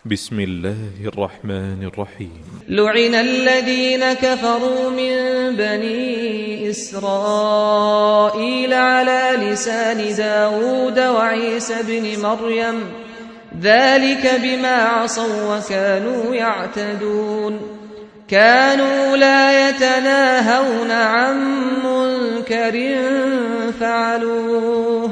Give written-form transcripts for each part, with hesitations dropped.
بسم الله الرحمن الرحيم. لعن الذين كفروا من بني إسرائيل على لسان داود وعيسى بن مريم ذلك بما عصوا وكانوا يعتدون كانوا لا يتناهون عن منكر فعلوه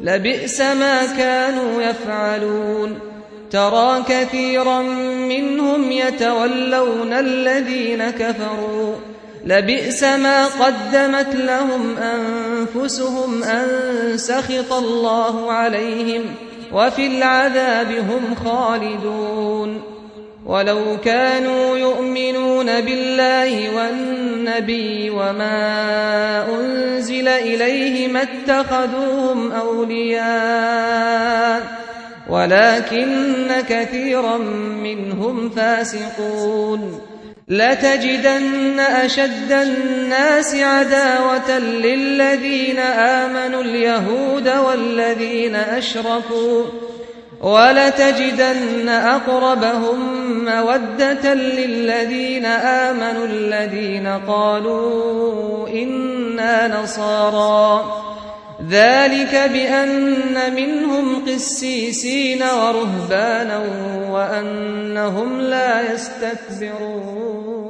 لبئس ما كانوا يفعلون ترى كثيرا منهم يتولون الذين كفروا لبئس ما قدمت لهم أنفسهم أن سخط الله عليهم وفي العذاب هم خالدون ولو كانوا يؤمنون بالله والنبي وما أنزل إليه ما اتخذوهم أولياء ولكن كثيرا منهم فاسقون لتجدن أشد الناس عداوة للذين آمنوا اليهود والذين أشركوا ولتجدن أقربهم مودة للذين آمنوا الذين قالوا إنا نصارى ذلك بأن منهم قسيسين ورهبانا وأنهم لا يستكبرون.